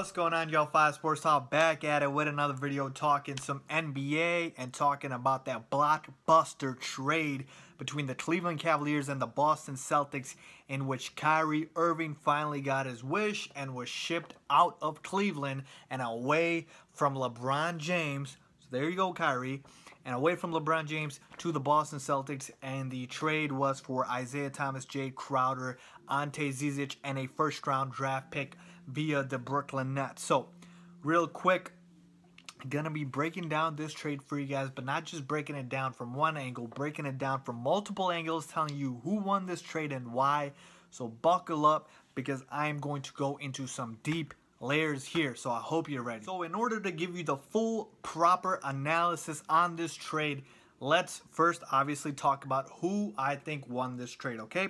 What's going on, y'all? 5 Sports Talk back at it with another video talking some NBA and talking about that blockbuster trade between the Cleveland Cavaliers and the Boston Celtics, in which Kyrie Irving finally got his wish and was shipped out of Cleveland and away from LeBron James. So there you go, Kyrie. And away from LeBron James to the Boston Celtics, and the trade was for Isaiah Thomas, Jay Crowder, Ante Zizic, and a first-round draft pick via the Brooklyn Nets. So, real quick, gonna be breaking down this trade for you guys, but not just breaking it down from one angle, breaking it down from multiple angles, telling you who won this trade and why. So buckle up, because I am going to go into some deep layers here, so I hope you're ready. So in order to give you the full proper analysis on this trade, let's first obviously talk about who I think won this trade, okay?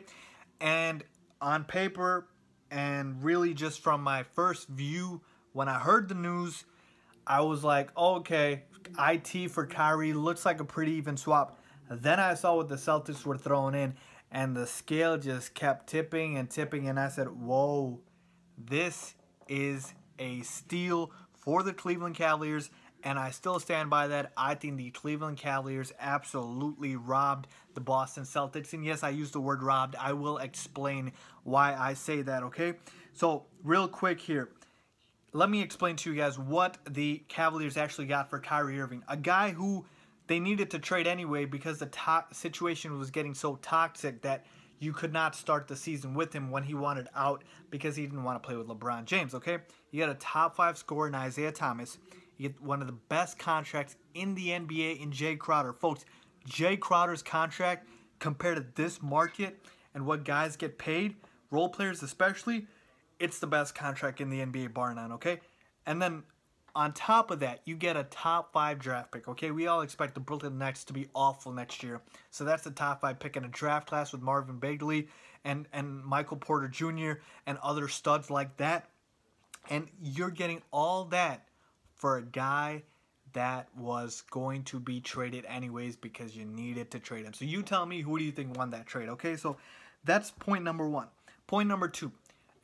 And on paper, and really just from my first view, when I heard the news, I was like, okay, IT for Kyrie looks like a pretty even swap. Then I saw what the Celtics were throwing in, and the scale just kept tipping and tipping, and I said, whoa, this is a steal for the Cleveland Cavaliers, and I still stand by that. I think the Cleveland Cavaliers absolutely robbed the Boston Celtics, and yes, I use the word robbed. I will explain why I say that, okay? So, real quick here, let me explain to you guys what the Cavaliers actually got for Kyrie Irving, a guy who they needed to trade anyway because the situation was getting so toxic that you could not start the season with him when he wanted out because he didn't want to play with LeBron James, okay? You got a top 5 scorer in Isaiah Thomas. You get one of the best contracts in the NBA in Jay Crowder. Folks, Jay Crowder's contract compared to this market and what guys get paid, role players especially, it's the best contract in the NBA bar none, okay? And then on top of that, you get a top 5 draft pick, okay? We all expect the Brooklyn Nets to be awful next year. So that's the top 5 pick in a draft class with Marvin Bagley and Michael Porter Jr. and other studs like that. And you're getting all that for a guy that was going to be traded anyways because you needed to trade him. So you tell me, who do you think won that trade, okay? So that's point number 1. Point number 2.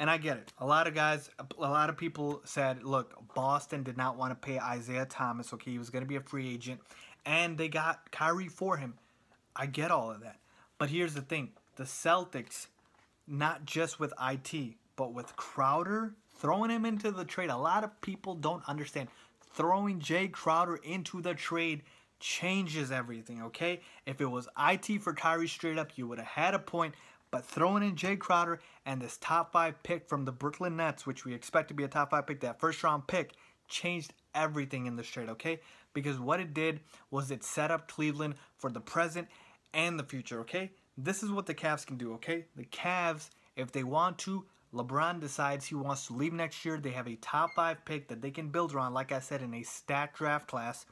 And I get it. A lot of people said, look, Boston did not want to pay Isaiah Thomas. Okay, he was going to be a free agent. And they got Kyrie for him. I get all of that. But here's the thing. The Celtics, not just with IT, but with Crowder, throwing him into the trade. A lot of people don't understand. Throwing Jay Crowder into the trade changes everything, okay? If it was IT for Kyrie straight up, you would have had a point. But throwing in Jay Crowder and this top 5 pick from the Brooklyn Nets, which we expect to be a top 5 pick, that first round pick, changed everything in this trade, okay? Because what it did was it set up Cleveland for the present and the future, okay? This is what the Cavs can do, okay? The Cavs, if they want to, LeBron decides he wants to leave next year. They have a top 5 pick that they can build around, like I said, in a stacked draft class.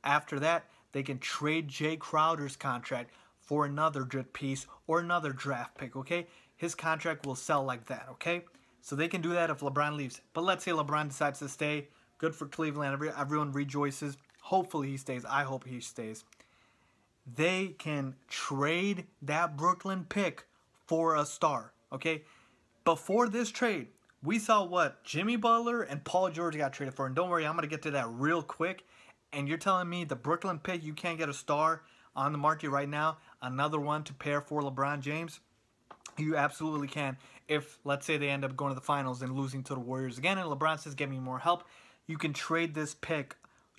After that, they can trade Jay Crowder's contract for another piece or another draft pick, okay? His contract will sell like that, okay? So they can do that if LeBron leaves. But let's say LeBron decides to stay. Good for Cleveland. Everyone rejoices. Hopefully he stays. I hope he stays. They can trade that Brooklyn pick for a star, okay? Before this trade, we saw what Jimmy Butler and Paul George got traded for. And don't worry, I'm going to get to that real quick. And you're telling me the Brooklyn pick, you can't get a star on the market right now, another one to pair for LeBron James? You absolutely can. If, let's say, they end up going to the finals and losing to the Warriors again, and LeBron says, give me more help, you can trade this pick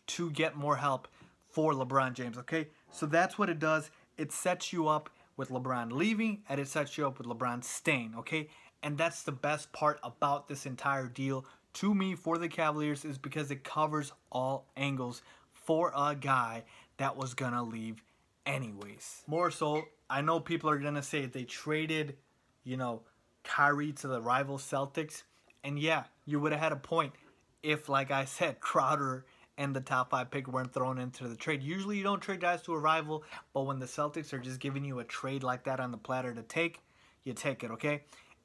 to get more help for LeBron James, okay? So that's what it does. It sets you up with LeBron leaving, and it sets you up with LeBron staying, okay? And that's the best part about this entire deal to me for the Cavaliers, is because it covers all angles for a guy that was going to leave anyways. More so, I know people are going to say they traded, you know, Kyrie to the rival Celtics. And yeah, you would have had a point if, like I said, Crowder and the top 5 pick weren't thrown into the trade. Usually you don't trade guys to a rival, but when the Celtics are just giving you a trade like that on the platter to take, you take it, okay?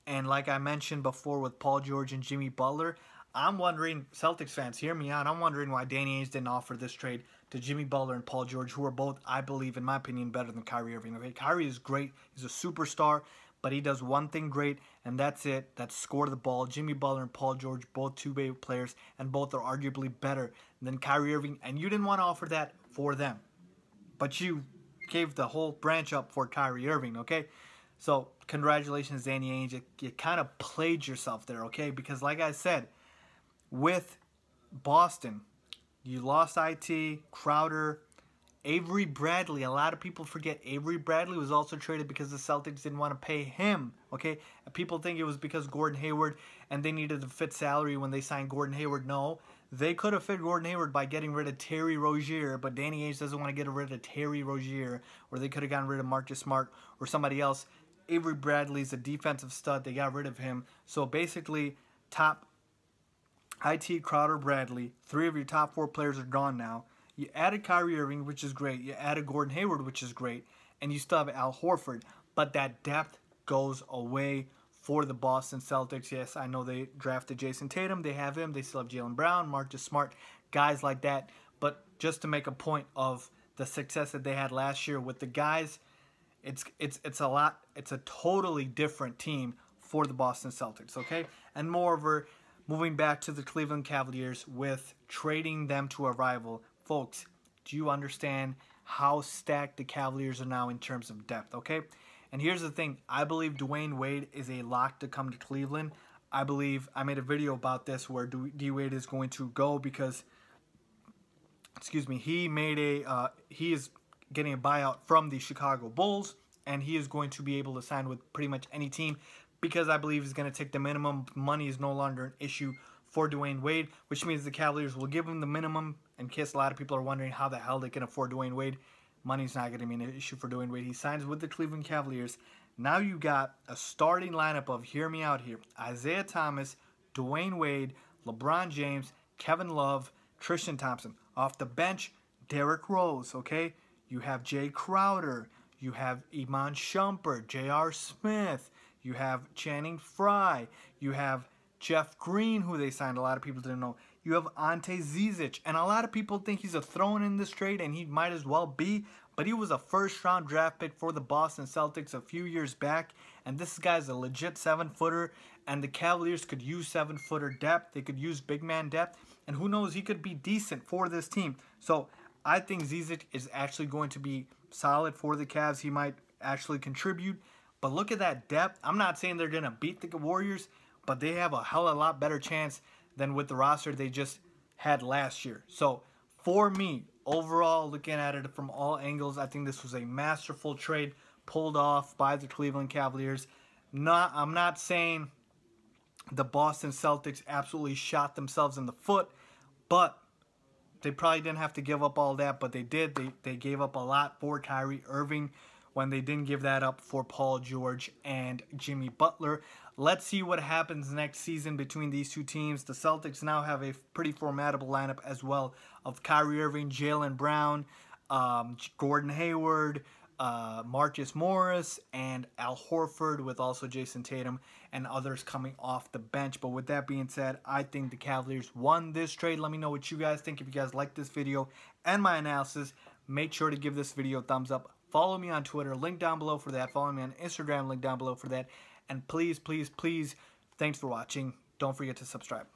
And like I mentioned before with Paul George and Jimmy Butler, I'm wondering, Celtics fans, hear me out, I'm wondering why Danny Ainge didn't offer this trade to Jimmy Butler and Paul George, who are both, I believe, in my opinion, better than Kyrie Irving. Okay, Kyrie is great. He's a superstar. but he does one thing great, and that's it. That's score the ball. Jimmy Butler and Paul George, both two-way players, and both are arguably better than Kyrie Irving, and you didn't want to offer that for them. But you gave the whole branch up for Kyrie Irving, okay? So, congratulations, Danny Ainge. You kind of played yourself there, okay? Because like I said, with Boston, you lost IT, Crowder, Avery Bradley. A lot of people forget Avery Bradley was also traded because the Celtics didn't want to pay him, okay? People think it was because Gordon Hayward and they needed to fit salary when they signed Gordon Hayward. No, they could have fit Gordon Hayward by getting rid of Terry Rozier, but Danny Ainge doesn't want to get rid of Terry Rozier, or they could have gotten rid of Marcus Smart or somebody else. Avery Bradley's a defensive stud. They got rid of him. So basically, top IT, Crowder, Bradley, 3 of your top 4 players are gone now. You added Kyrie Irving, which is great. You added Gordon Hayward, which is great. And you still have Al Horford. But that depth goes away for the Boston Celtics. Yes, I know they drafted Jason Tatum. They have him. They still have Jaylen Brown, Marcus Smart, guys like that. But just to make a point of the success that they had last year with the guys, it's a lot. It's a totally different team for the Boston Celtics, okay? And moreover, moving back to the Cleveland Cavaliers with trading them to a rival. Folks, do you understand how stacked the Cavaliers are now in terms of depth, okay? And here's the thing. I believe Dwayne Wade is a lock to come to Cleveland. I believe I made a video about this where D Wade is going to go because, excuse me, he is getting a buyout from the Chicago Bulls, and he is going to be able to sign with pretty much any team because I believe he's going to take the minimum. Money is no longer an issue for Dwayne Wade, which means the Cavaliers will give him the minimum. In case a lot of people are wondering how the hell they can afford Dwayne Wade, money's not going to be an issue for Dwayne Wade. He signs with the Cleveland Cavaliers. Now you got a starting lineup of, hear me out here, Isaiah Thomas, Dwayne Wade, LeBron James, Kevin Love, Tristan Thompson. Off the bench, Derrick Rose, okay? You have Jay Crowder. You have Iman Shumpert, J.R. Smith. You have Channing Frye. You have Jeff Green, who they signed. A lot of people didn't know. You have Ante Zizic. And a lot of people think he's a throw-in in this trade, and he might as well be. But he was a first-round draft pick for the Boston Celtics a few years back. And this guy's a legit 7-footer. And the Cavaliers could use 7-footer depth. They could use big man depth. And who knows, he could be decent for this team. So I think Zizic is actually going to be solid for the Cavs. He might actually contribute. But look at that depth. I'm not saying they're going to beat the Warriors, but they have a hell of a lot better chance than with the roster they just had last year. So for me, overall, looking at it from all angles, I think this was a masterful trade pulled off by the Cleveland Cavaliers. I'm not saying the Boston Celtics absolutely shot themselves in the foot, but they probably didn't have to give up all that, but they did. They gave up a lot for Kyrie Irving when they didn't give that up for Paul George and Jimmy Butler. Let's see what happens next season between these two teams. The Celtics now have a pretty formidable lineup as well of Kyrie Irving, Jaylen Brown, Gordon Hayward, Marcus Morris, and Al Horford, with also Jason Tatum and others coming off the bench. But with that being said, I think the Cavaliers won this trade. Let me know what you guys think. If you guys like this video and my analysis, make sure to give this video a thumbs up. Follow me on Twitter, link down below for that. Follow me on Instagram, link down below for that. And please, please, please, thanks for watching. Don't forget to subscribe.